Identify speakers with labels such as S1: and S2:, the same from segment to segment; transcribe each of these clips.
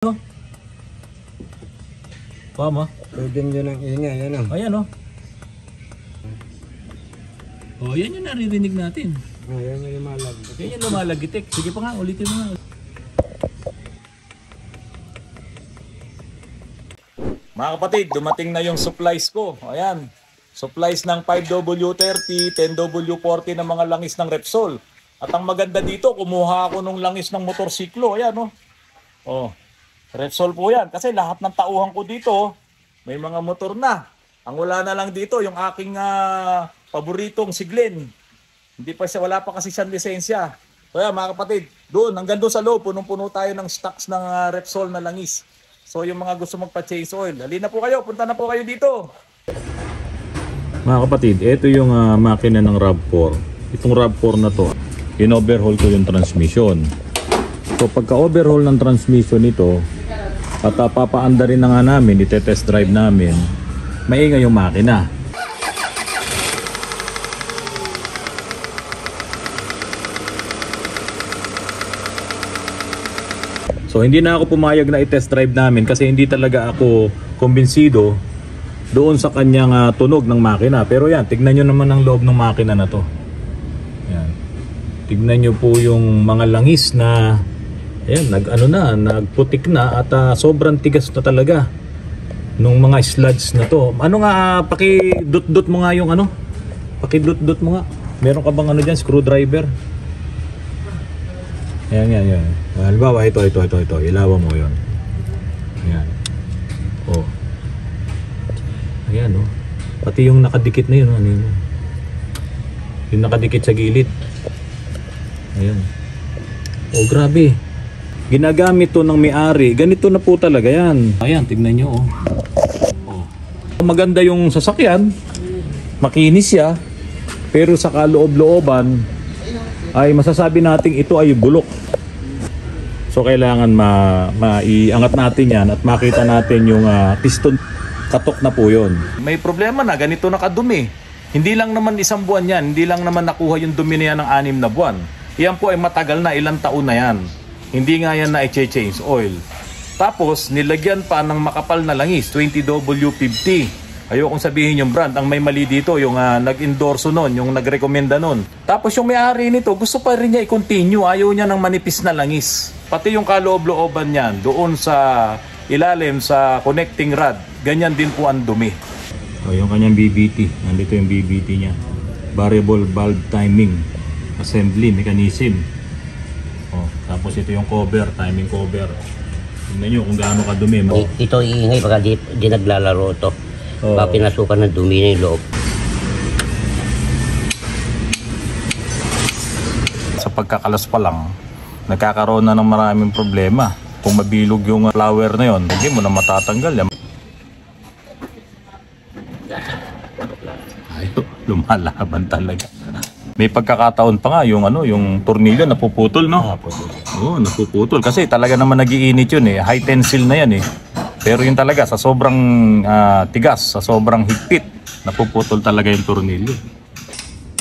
S1: No? Mo?
S2: Pwede yun ang ingay, ano?
S1: Ayan o. Oh, yan yung naririnig natin.
S2: Ayan yung lumalagit.
S1: Yan yung lumalagitik. Sige pa nga, ulitin mo nga. Mga kapatid, dumating na yung supplies ko. Ayan. Supplies ng 5W30, 10W40 ng mga langis ng Repsol. At ang maganda dito, kumuha ako ng langis ng motorsiklo. Ayan o. Oh. Repsol po yan. Kasi lahat ng tauhan ko dito, may mga motor na. Ang wala na lang dito, yung aking paboritong si Glenn. Hindi pa siya, wala pa kasi siyang lisensya. Kaya mga kapatid, doon, hanggang doon sa loob, punong-puno tayo ng stocks ng Repsol na langis. So yung mga gusto magpa-change oil, halina po kayo, punta na po kayo dito. Mga kapatid, ito yung makina ng RAV4. Itong RAV4 na to, in-overhaul ko yung transmission. So pagka-overhaul ng transmission nito, at papaanda rin na nga namin, ite-test drive namin, maingay yung makina. So hindi na ako pumayag na i-test drive namin kasi hindi talaga ako kumbinsido doon sa kanyang tunog ng makina. Pero yan, tignan nyo naman ang loob ng makina na to. Yan. Tignan nyo po yung mga langis na ayan, nagputik na at sobrang tigas na talaga nung mga sludge na to. Ano nga, paki-dot-dot mo nga yung ano? Paki-dot-dot mo nga. Meron ka bang ano dyan, screwdriver? Yan. Halimbawa, ito. Ilawan mo yun. Ayan. Oh. Ayan, oh. Pati yung nakadikit na yun, ano yun? Yung nakadikit sa gilid. Ayan. Oh, grabe. Ginagamit to ng may-ari. Ganito na po talaga yan. Ayan, tignan nyo, oh. Oh. Maganda yung sasakyan. Makinis siya. Pero sa kaloob-looban, ay masasabi natin ito ay bulok. So kailangan maiangat natin yan at makita natin yung piston katok na po yun. May problema na, ganito nakadumi. Hindi lang naman isang buwan yan, hindi lang naman nakuha yung dumi na yan ng 6 na buwan. Yan po ay matagal na, ilang taon na yan. Hindi nga yan na i-change oil. Tapos nilagyan pa ng makapal na langis, 20W50. Ayokong sabihin yung brand, ang may mali dito, yung nag-endorso nun, yung nag-recommenda nun. Tapos yung may-ari nito, gusto pa rin niya i-continue, ayaw niya ng manipis na langis. Pati yung kaloob-looban niyan, doon sa ilalim sa connecting rod, ganyan din po ang dumi. O, yung kanyang BBT, nandito yung BBT niya. Variable Valve Timing Assembly Mechanism. O, tapos ito yung cover, timing cover. Tingnan nyo kung gaano kadumi.
S3: Ito iingay pagka di naglalaro ito. Oh. Baka pinasukan ng dumi na yung loob.
S1: Sa pagkakalas pa lang, nagkakaroon na ng maraming problema. Kung mabilog yung flower na yon, hindi mo na matatanggal yan. Ay, lumalaban talaga. May pagkakataon pa nga yung yung tornilyo napuputol, no? Oo, napuputol kasi talaga naman nagiinit yun eh. High tensile na yan eh. Pero yun talaga sa sobrang tigas, sa sobrang higpit, napuputol talaga yung tornilyo.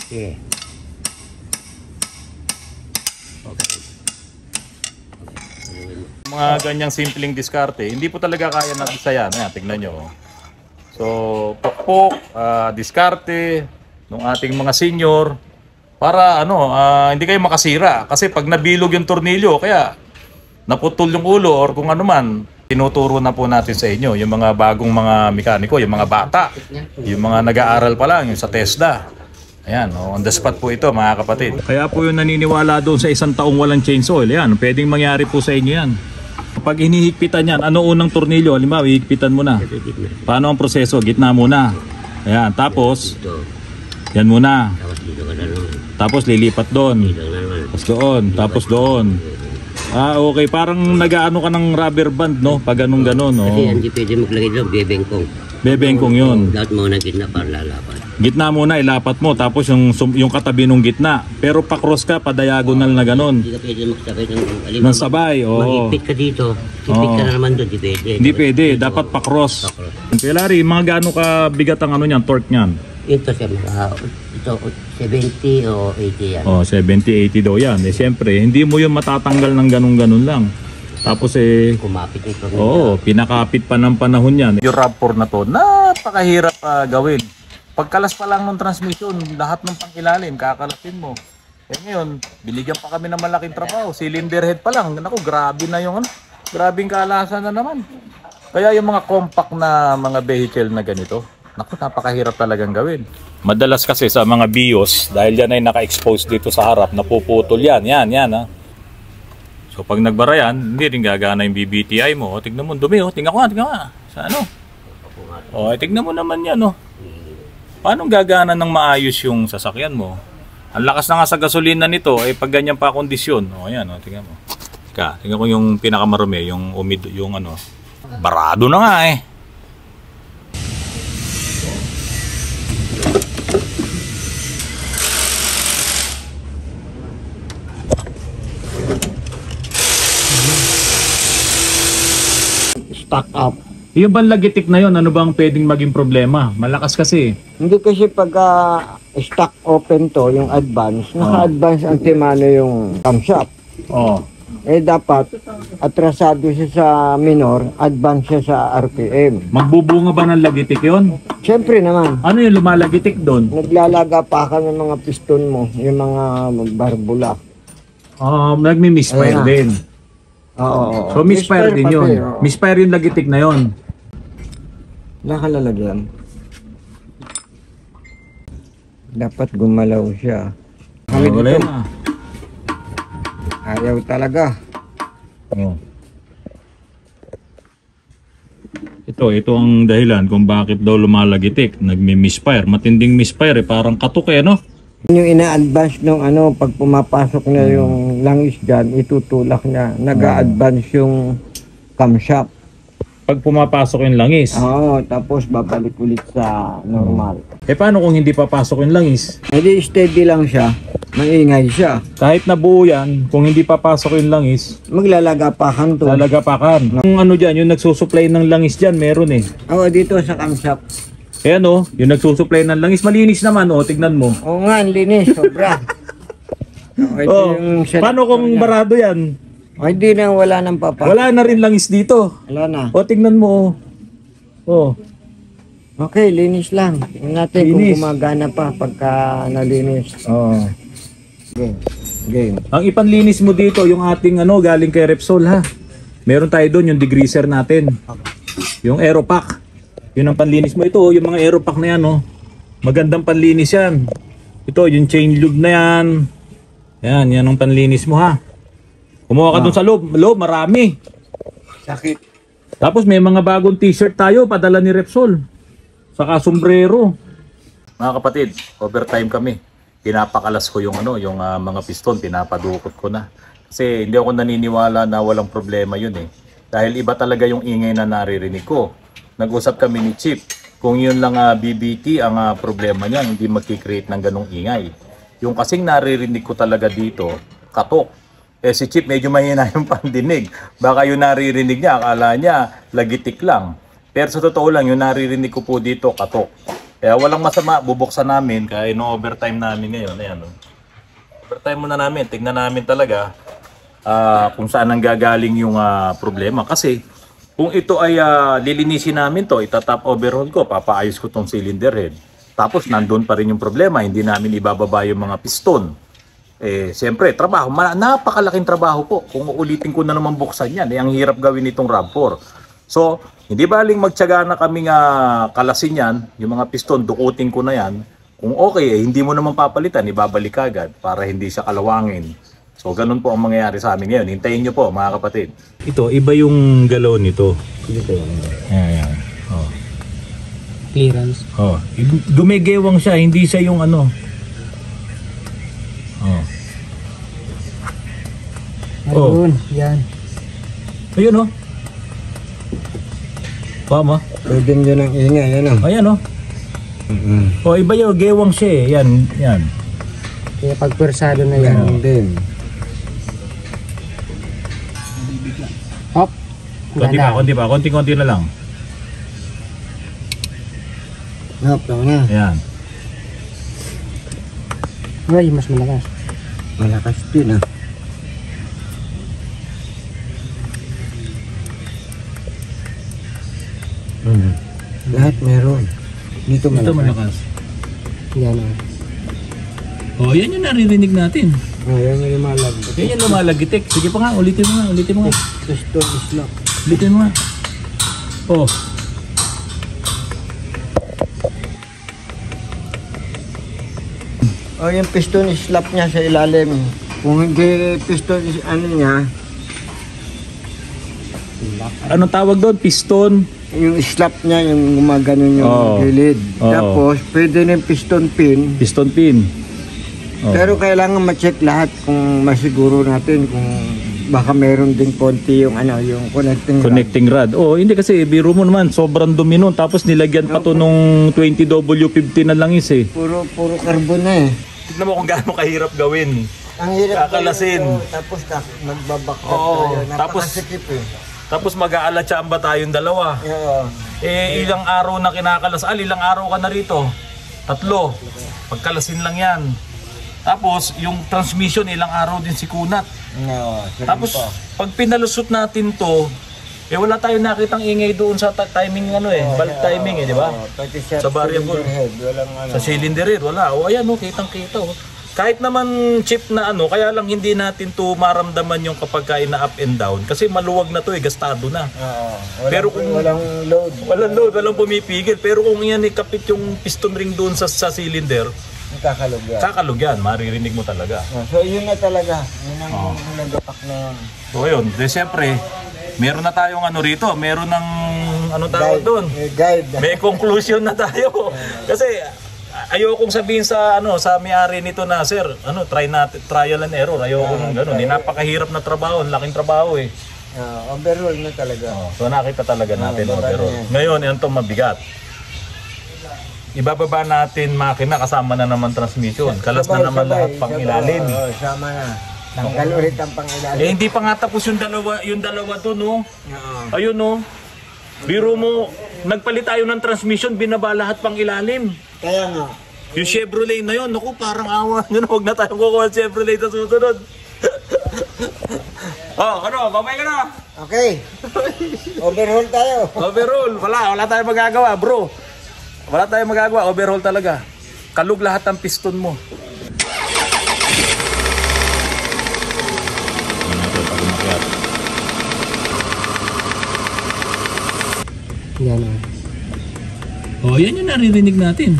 S3: Okay.
S1: Mga ganyang simpleng diskarte, hindi po talaga kaya ng isa yan. Ayan, tignan nyo. So, pokpok, diskarte ng ating mga senior para hindi kayo makasira. Kasi pag nabilog yung tornilyo, kaya naputol yung ulo or kung ano man, tinuturo na po natin sa inyo, yung mga bagong mga mekaniko, yung mga bata, yung mga nag-aaral pa lang, yung sa TESDA. Ayan, on the spot po ito mga kapatid. Kaya po yung naniniwala doon sa 1 taong walang change oil, ayan, pwedeng mangyari po sa inyo yan. Kapag hinihigpitan yan, ano unang tornilyo? Halimbawa, hihigpitan mo na. Paano ang proseso? Gitna muna. Ayan, tapos, yan muna. Tapos lilipat doon. Tapos doon, tapos doon. Okay, parang nag-aano ka ng rubber band, no? Pag ganun-ganon, no?
S3: Kasi hindi pwede maglagay doon, bebengkong.
S1: Bebengkong yun.
S3: Lahat mo na gitna para lalapat.
S1: Gitna muna, ilapat mo, tapos yung katabi ng gitna. Pero pa-cross ka, pa-diagonal na ganon.
S3: Hindi ka pwede magsabay
S1: ng sabay, oo.
S3: Mahigpit ka dito, higpit ka na naman doon, di pwede.
S1: Hindi pwede, dapat pa-cross. Kaya Larry, mga gaano ka bigat ang niyan, torque niyan?
S3: Ito siya, ito 70 o 80 yan.
S1: 70-80 daw yan. Eh siyempre, hindi mo yung matatanggal ng ganun-ganun lang. Tapos
S3: Kumapit ito.
S1: oo, pinakapit pa ng panahon yan. Yung RAV4 na to, napakahirap gawin. Pagkalas pa lang ng transmission, lahat ng pangilalim, kakalasin mo. Eh ngayon, binigyan pa kami ng malaking trabaho. Cylinder head pa lang. Naku, grabe na yung ano. Grabing kalasan na naman. Kaya yung mga compact na mga vehicle na ganito, naku, napakahirap talagang gawin. Madalas kasi sa mga BIOS, dahil yan ay naka-expose dito sa harap, napuputol yan. Yan ha. So pag nagbara yan, hindi rin gagana yung BBTI mo. O, tignan mo, dumi oh. Tingnan ko nga. Sa ano? O, tignan mo naman yan oh. Paano gagana ng maayos yung sasakyan mo? Ang lakas na nga sa gasolina nito, pag ganyan pa kondisyon. O, ayan o, tingnan mo. Tingnan ko yung pinakamarumi, yung umid, yung ano. Barado na nga eh.
S2: Stock up.
S1: Yung bang lagitik na yun, ano bang pwedeng maging problema? Malakas kasi.
S2: Hindi kasi pagka stock open to, yung advance, naka-advance ang timano yung camshaft.
S1: Oh.
S2: Dapat atrasado siya sa minor, advance siya sa RPM.
S1: Magbubunga ba ng lagitik yun?
S2: Siyempre naman,
S1: Ano yung lumalagitik doon?
S2: naglalaga pa ka ng mga piston mo, yung mga barbula.
S1: Nagmi-misfire
S2: Ayan na.
S1: din.
S2: Oo.
S1: So misfire din
S2: pati,
S1: yun.
S2: oo.
S1: Misfire yung lagitik na yun.
S2: Nakalalagyan. Dapat gumalaw siya. Kami
S1: Wala
S2: dito,
S1: na.
S2: ayaw talaga.
S1: Oh. Ito ang dahilan kung bakit daw lumalagitik. Nagmi-misfire. Matinding misfire parang katok no?
S2: Yung ina-advance nung pag pumapasok na yung langis dyan, itutulak niya. Nag-a-advance yung camshaft.
S1: Pag pumapasok yung langis.
S2: Oo, tapos babalik ulit sa normal.
S1: Paano kung hindi papasok yung langis?
S2: Hindi steady lang siya, maingay siya.
S1: Kahit nabuo yan, kung hindi papasok yung langis,
S2: Maglalagapakan to.
S1: lalagapakan. Yung ano dyan, yung nagsusupply ng langis dyan, meron eh.
S2: Oo, dito sa camshaft.
S1: Ayan yung nagsusupply ng langis, malinis naman tignan mo.
S2: Oo nga, ang linis, sobra. Ito yung
S1: Paano kung
S2: niya.
S1: barado yan?
S2: Hindi na, wala nang papa.
S1: Wala na rin langis dito.
S2: Wala na.
S1: Tignan mo.
S2: Okay, linis lang. Tingnan natin
S1: Linis.
S2: kung gumagana pa pagka nalinis. Game.
S1: Ang ipanlinis mo dito, yung ating galing kay Repsol ha. Meron tayo doon yung degreaser natin. Yung Aeropack. Yun ang panlinis mo. Ito, yung mga Aeropack na yan magandang panlinis yan. Ito, yung chain lube na yan. Yan ang panlinis mo ha. Kumuha ka doon sa loob. Loob, marami.
S2: Sakit.
S1: Tapos may mga bagong t-shirt tayo, padala ni Repsol. Saka sombrero. Mga kapatid, overtime kami. Pinapakalas ko yung mga piston, pinapadukot ko na. Kasi hindi ako naniniwala na walang problema yun eh. Dahil iba talaga yung ingay na naririnig ko. Nag-usap kami ni Chief. Kung yun lang BBT ang problema niya, hindi magkikreate ng ganong ingay. Yung kasing naririnig ko talaga dito, katok. Si Chief medyo mahina yung pandinig. Baka yung naririnig niya, akala niya lagitik lang. Pero sa totoo lang, yung naririnig ko po dito, katok. Kaya walang masama, bubuksan namin. Kaya no overtime namin ngayon. Ayan, overtime muna namin. Tignan namin talaga kung saan ang gagaling yung problema. Kasi kung ito ay lilinisin namin to, itatap overhaul ko, papaayos ko tong cylinder head. Tapos nandun pa rin yung problema, hindi namin ibababa yung mga piston. Siyempre, trabaho, napakalaking trabaho po. Kung uulitin ko na naman buksan yan, ang hirap gawin itong RAV4. So, hindi baling magtiyaga na kaming kalasin yan, yung mga piston, dukutin ko na yan. Kung okay, hindi mo naman papalitan, ibabalik agad para hindi siya kalawangin. So, ganun po ang mangyayari sa amin ngayon. Hintayin nyo po, mga kapatid. Ito, iba yung galaw nito.
S2: Dito.
S1: Ayan.
S2: Clearance.
S1: Gumigewang siya, hindi siya yung
S2: Ayun, yan.
S1: Ayun Tama.
S2: Pwede yun ang ingay, yan
S1: Ayan iba yung gewang siya eh. Yan.
S2: Kaya pagpersado na yan din. Hop.
S1: Konti na lang.
S2: Hop, tama na.
S1: Ayan.
S2: Ay, mas malakas. Malakas din Lahat meron. Dito
S1: Ito
S2: malakas.
S1: malakas.
S2: Yan o.
S1: Oh, yan yung naririnig natin.
S2: Yan yung lumalag.
S1: Yan yung lumalagitik. Sige pa nga, ulitin mo nga.
S2: Piston is lock.
S1: Ulitin mo nga. Oh.
S2: O yung piston is slap niya sa ilalim. Kung hindi piston is ano niya,
S1: Anong tawag doon? Piston?
S2: yung slap niya yung gumaganon yung
S1: Oo.
S2: gilid.
S1: Oo.
S2: Tapos pwede na yung piston pin.
S1: Piston pin. Oh.
S2: Pero kailangan ma-check lahat kung masiguro natin kung baka meron din konti yung ano, yung connecting rod.
S1: Connecting rod. Oh, hindi kasi biro mo naman, sobrang dumi nun. Tapos nilagyan pa to nung 20W50 na langis eh.
S2: Puro carbon na eh.
S1: Tignan mo kung gaano kahirap gawin.
S2: Ang hirap
S1: Kakalasin.
S2: kayo, tapos magbabakbak
S1: Oo,
S2: tayo.
S1: tapos-
S2: Napakasikip eh.
S1: Tapos mag-aalatsamba tayong dalawa.
S2: Oo.
S1: Ilang araw na kinakalas. Ilang araw ka na rito? 3. Pagkalasin lang yan. Tapos, yung transmission, ilang araw din si kunat.
S2: Oo,
S1: Tapos, pag pinalusot natin to, wala tayong nakitang ingay doon sa timing valve timing di ba? Sa variable.
S2: Walang ano.
S1: Sa cylinder head, wala. O ayan, kitang-kita. Kahit naman chip na kaya lang hindi natin to maramdaman yung kapag na up and down. Kasi maluwag na to gastado na.
S2: Oo.
S1: Pero kung
S2: walang load.
S1: walang load, walang pumipigil. Pero kung yan ikapit yung piston ring doon sa cylinder,
S2: Kakalog yan.
S1: kakalog yan, maririnig mo talaga.
S2: So yun na talaga. Yun ang nagapak na yan.
S1: So ayun, siyempre, meron na tayong rito, meron ng tawag doon.
S2: Guide.
S1: May conclusion na tayo. Kasi ayokong sabihin sa sa may-ari nito na, sir, trial and error. Ayoko nung gano'n. Napakahirap na trabaho, laking trabaho eh.
S2: Overall na talaga.
S1: So nakita talaga natin overall. Ngayon, yan tong mabigat. Ibababa natin makina kasama na naman transmission. Kalas na naman lahat pang ilalim.
S2: Oo, sama na. Tanggal ulit ang pangilalim.
S1: Hindi pa nga tapos yung dalawa to, no?
S2: Oo.
S1: Ayun, no? Biro mo, nagpalit tayo ng transmission, binaba lahat pang ilalim.
S2: Kaya nga.
S1: Yung Chevrolet na yun, naku, parang awa. Huwag na tayong kukuha ng Chevrolet sa susunod. Babay ka na.
S2: Okay. Overhaul tayo.
S1: Overhaul, wala tayong magagawa, bro. Wala tayong magagawa, overhaul talaga. Kalug lahat ng piston mo.
S2: Yan
S1: Oh, yan yung naririnig natin.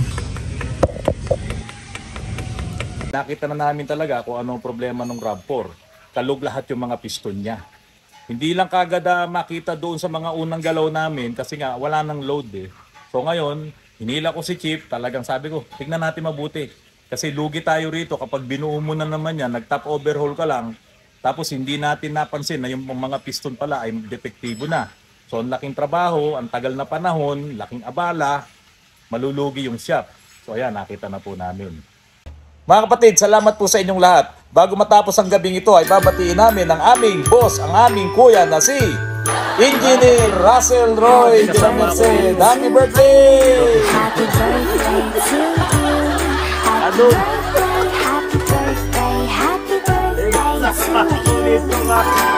S1: Nakita na namin talaga kung anong problema ng RAV4. Kalug lahat yung mga piston niya. Hindi lang kagad makita doon sa mga unang galaw namin kasi nga wala nang load eh. So ngayon, hinila ko si Chief, talagang sabi ko, tignan natin mabuti. Kasi lugi tayo rito kapag binuo mo na naman yan, nag-top overhaul ka lang, tapos hindi natin napansin na yung mga piston pala ay depektibo na. So ang laking trabaho, ang tagal na panahon, laking abala, malulugi yung shop. So ayan, nakita na po namin. Mga kapatid, salamat po sa inyong lahat. Bago matapos ang gabing ito ay babatiin namin ang aming boss, ang aming kuya na si Engineer Russell Roy de la Merced. Happy birthday!
S4: Happy birthday to you. Happy birthday, happy birthday, happy birthday to you.